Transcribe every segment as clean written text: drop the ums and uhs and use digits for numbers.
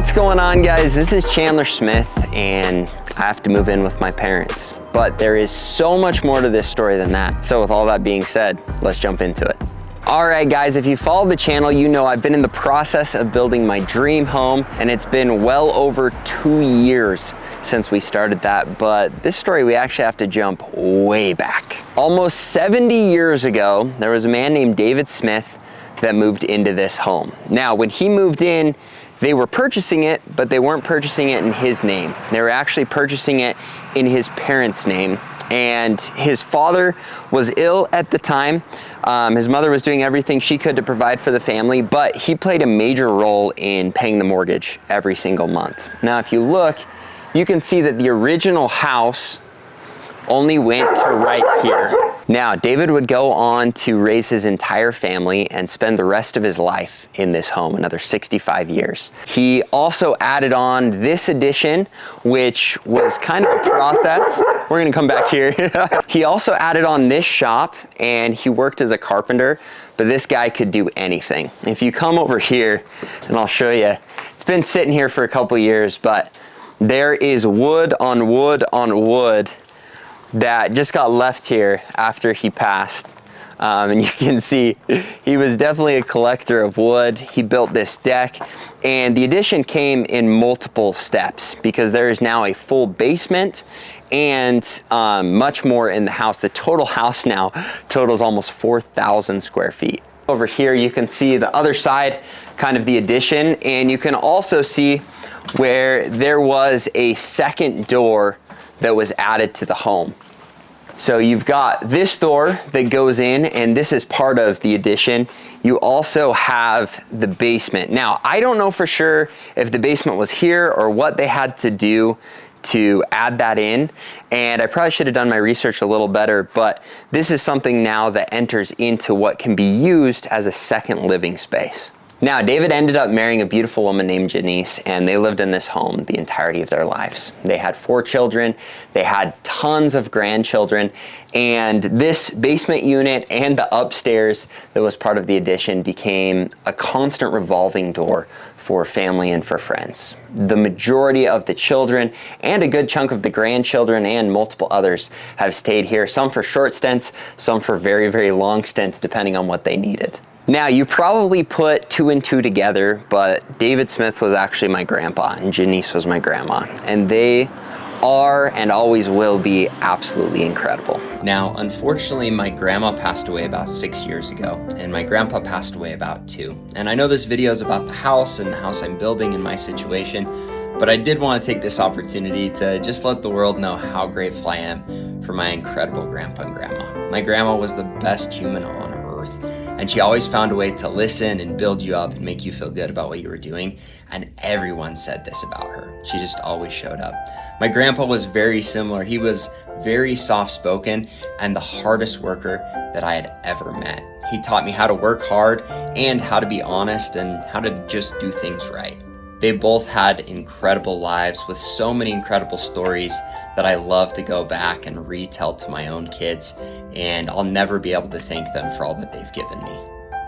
What's going on, guys? This is Chandler Smith, and I have to move in with my parents. But there is so much more to this story than that. So with all that being said, let's jump into it. All right, guys, if you follow the channel, you know I've been in the process of building my dream home, and it's been well over 2 years since we started that. But this story, we actually have to jump way back. Almost 70 years ago, there was a man named David Smith that moved into this home. Now, when he moved in, they were purchasing it, but they weren't purchasing it in his name. They were actually purchasing it in his parents' name. And his father was ill at the time. His mother was doing everything she could to provide for the family, but he played a major role in paying the mortgage every single month. Now, if you look, you can see that the original house only went to right here. Now, David would go on to raise his entire family and spend the rest of his life in this home, another 65 years. He also added on this addition, which was kind of a process. We're gonna come back here. He also added on this shop, and he worked as a carpenter, but this guy could do anything. If you come over here, and I'll show you, it's been sitting here for a couple years, but there is wood on wood on wood that just got left here after he passed. And you can see he was definitely a collector of wood. He built this deck, and the addition came in multiple steps because there is now a full basement and much more in the house. The total house now totals almost 4,000 square feet. Over here, you can see the other side, kind of the addition, and you can also see where there was a second door that was added to the home. So you've got this door that goes in, and this is part of the addition. You also have the basement. Now, I don't know for sure if the basement was here or what they had to do to add that in, and I probably should have done my research a little better, but this is something now that enters into what can be used as a second living space. Now, David ended up marrying a beautiful woman named Janice, and they lived in this home the entirety of their lives. They had 4 children, they had tons of grandchildren, and this basement unit and the upstairs that was part of the addition became a constant revolving door for family and for friends. The majority of the children and a good chunk of the grandchildren and multiple others have stayed here, some for short stints, some for very, very long stints, depending on what they needed. Now, you probably put 2 and 2 together, but David Smith was actually my grandpa and Janice was my grandma, and they are and always will be absolutely incredible. Now, unfortunately, my grandma passed away about 6 years ago, and my grandpa passed away about 2. And I know this video is about the house and the house I'm building and my situation, but I did want to take this opportunity to just let the world know how grateful I am for my incredible grandpa and grandma. My grandma was the best human on earth, and she always found a way to listen and build you up and make you feel good about what you were doing. And everyone said this about her. She just always showed up. My grandpa was very similar. He was very soft-spoken and the hardest worker that I had ever met. He taught me how to work hard and how to be honest and how to just do things right. They both had incredible lives with so many incredible stories that I love to go back and retell to my own kids, and I'll never be able to thank them for all that they've given me.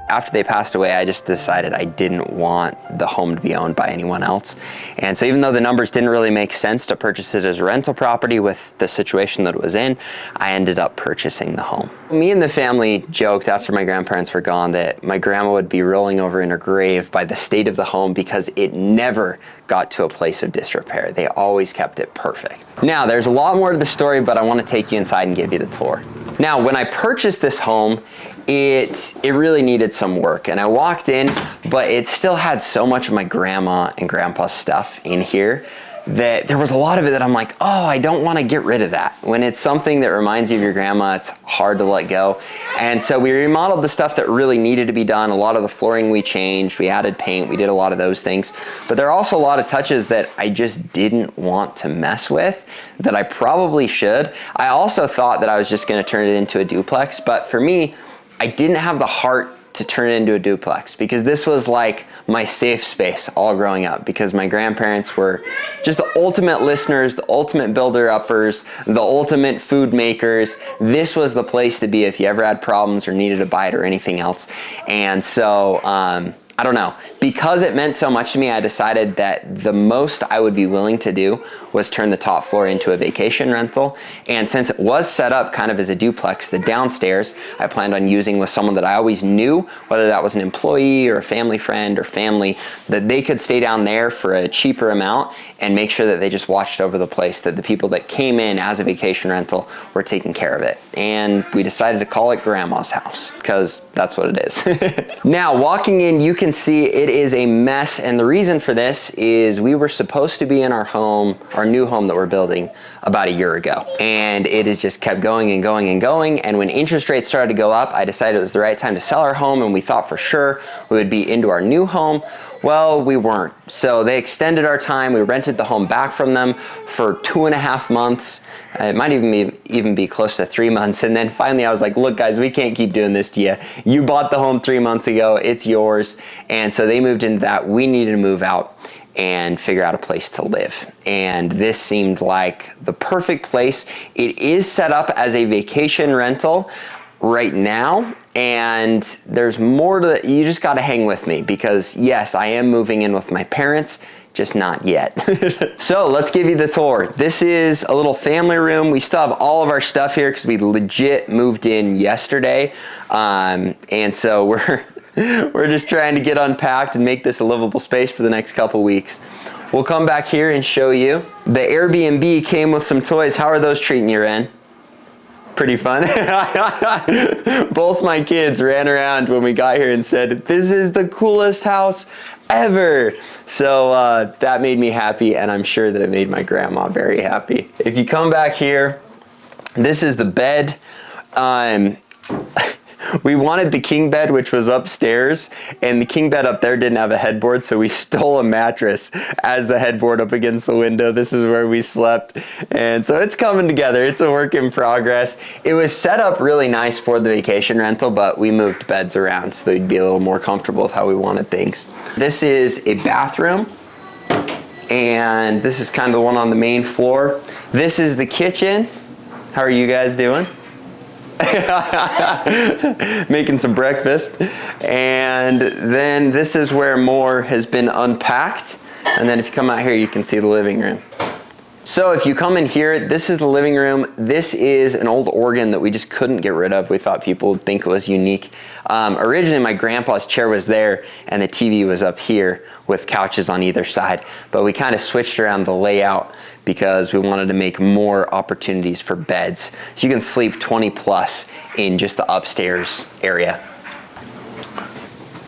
After they passed away, I just decided I didn't want the home to be owned by anyone else. And so even though the numbers didn't really make sense to purchase it as a rental property with the situation that it was in, I ended up purchasing the home. Me and the family joked after my grandparents were gone that my grandma would be rolling over in her grave by the state of the home because it never got to a place of disrepair. They always kept it perfect. Now, there's a lot more to the story, but I want to take you inside and give you the tour. Now, when I purchased this home, it really needed some work, and I walked in, but it still had so much of my grandma and grandpa's stuff in here that there was a lot of it that I'm like, oh, I don't want to get rid of that. When it's something that reminds you of your grandma, it's hard to let go. And so we remodeled the stuff that really needed to be done. A lot of the flooring we changed, we added paint, we did a lot of those things. But there are also a lot of touches that I just didn't want to mess with that I probably should. I also thought that I was just going to turn it into a duplex, but for me, I didn't have the heart to turn it into a duplex because this was like my safe space all growing up, because my grandparents were just the ultimate listeners, the ultimate builder-uppers, the ultimate food makers. This was the place to be if you ever had problems or needed a bite or anything else. And so I I don't know. Because it meant so much to me, I decided that the most I would be willing to do was turn the top floor into a vacation rental. And since it was set up kind of as a duplex, the downstairs I planned on using with someone that I always knew, whether that was an employee or a family friend or family, that they could stay down there for a cheaper amount and make sure that they just watched over the place, that the people that came in as a vacation rental were taking care of it. And we decided to call it Grandma's house because that's what it is. Now, walking in, you can see it is a mess, and the reason for this is we were supposed to be in our home, our new home that we're building, about a year ago, and it has just kept going and going and going. And when interest rates started to go up, I decided it was the right time to sell our home, and we thought for sure we would be into our new home. Well, we weren't. So they extended our time. We rented the home back from them for 2.5 months. It might even be close to 3 months. And then finally I was like, look guys, we can't keep doing this to you. You bought the home 3 months ago, it's yours. And so they moved into that. We needed to move out and figure out a place to live. And this seemed like the perfect place. It is set up as a vacation rental right now, and there's more to it. You just got to hang with me because yes, I am moving in with my parents, just not yet. So let's give you the tour. This is a little family room. We still have all of our stuff here because we legit moved in yesterday, and so we're just trying to get unpacked and make this a livable space for the next couple weeks. We'll come back here and show you. The Airbnb came with some toys. How are those treating you, Ren? Pretty fun. Both my kids ran around when we got here and said, this is the coolest house ever. So that made me happy, and I'm sure that it made my grandma very happy. If you come back here, this is the bed. We wanted the king bed, which was upstairs, and the king bed up there didn't have a headboard, so we stole a mattress as the headboard up against the window. This is where we slept, and so it's coming together. It's a work in progress. It was set up really nice for the vacation rental, but we moved beds around so they'd be a little more comfortable with how we wanted things. This is a bathroom, and this is kind of the one on the main floor. This is the kitchen. How are you guys doing? Making some breakfast. And then this is where more has been unpacked. And then if you come out here, you can see the living room. So if you come in here, this is the living room. This is an old organ that we just couldn't get rid of. We thought people would think it was unique. Originally my grandpa's chair was there and the TV was up here with couches on either side, but we kind of switched around the layout because we wanted to make more opportunities for beds. So you can sleep 20 plus in just the upstairs area.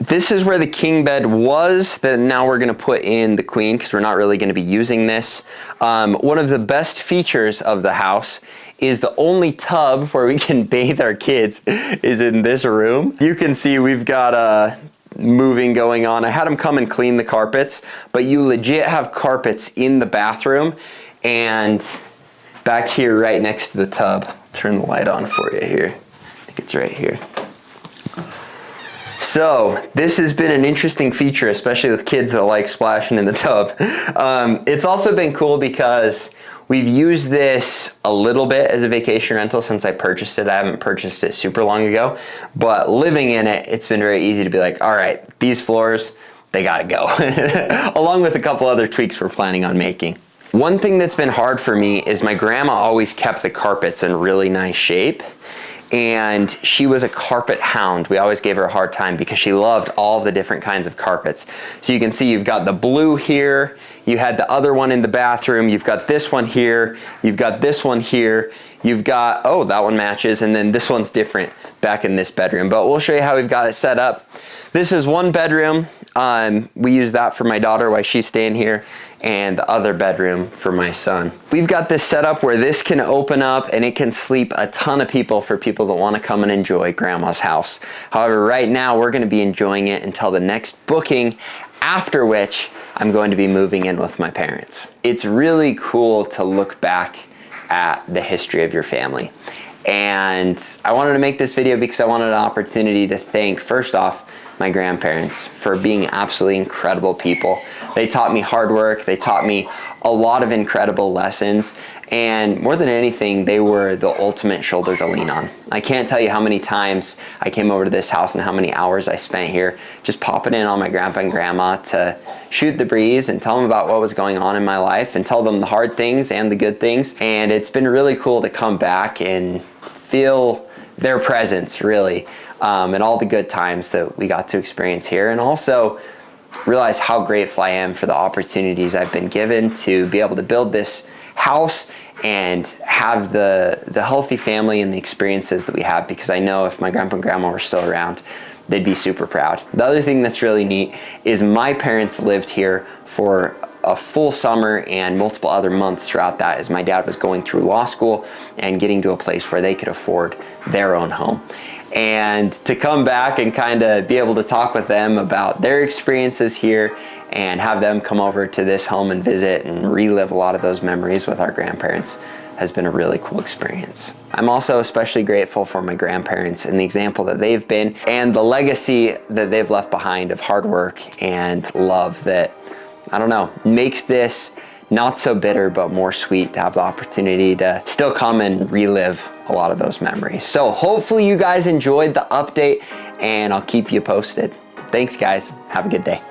This is where the king bed was, that now we're gonna put in the queen because we're not really gonna be using this. One of the best features of the house is the only tub where we can bathe our kids is in this room. You can see we've got moving going on. I had them come and clean the carpets, but you legit have carpets in the bathroom, and back here right next to the tub. I'll turn the light on for you here. I think it's right here. So this has been an interesting feature, especially with kids that like splashing in the tub. It's also been cool because we've used this a little bit as a vacation rental since I purchased it. I haven't purchased it super long ago, but living in it, it's been very easy to be like, all right, these floors, they gotta go. Along with a couple other tweaks we're planning on making. One thing that's been hard for me is my grandma always kept the carpets in really nice shape. And she was a carpet hound. We always gave her a hard time because she loved all the different kinds of carpets. So you can see you've got the blue here, you had the other one in the bathroom, you've got this one here, you've got this one here, you've got, oh, that one matches, and then this one's different back in this bedroom. But we'll show you how we've got it set up. This is one bedroom. We use that for my daughter while she's staying here, and the other bedroom for my son. We've got this set up where this can open up and it can sleep a ton of people for people that want to come and enjoy grandma's house. However, right now we're going to be enjoying it until the next booking, after which I'm going to be moving in with my parents. It's really cool to look back at the history of your family. And I wanted to make this video because I wanted an opportunity to thank, first off, my grandparents for being absolutely incredible people. They taught me hard work. They taught me a lot of incredible lessons. And more than anything, they were the ultimate shoulder to lean on. I can't tell you how many times I came over to this house and how many hours I spent here just popping in on my grandpa and grandma to shoot the breeze and tell them about what was going on in my life and tell them the hard things and the good things. And it's been really cool to come back and feel their presence, really, and all the good times that we got to experience here, and also realize how grateful I am for the opportunities I've been given to be able to build this house and have the healthy family and the experiences that we have, because I know if my grandpa and grandma were still around, they'd be super proud. The other thing that's really neat is my parents lived here for a full summer and multiple other months throughout that, as my dad was going through law school and getting to a place where they could afford their own home. And to come back and kind of be able to talk with them about their experiences here and have them come over to this home and visit and relive a lot of those memories with our grandparents has been a really cool experience. I'm also especially grateful for my grandparents and the example that they've been and the legacy that they've left behind of hard work and love that, I don't know, makes this not so bitter but more sweet to have the opportunity to still come and relive a lot of those memories. So hopefully you guys enjoyed the update, and I'll keep you posted. Thanks guys, have a good day.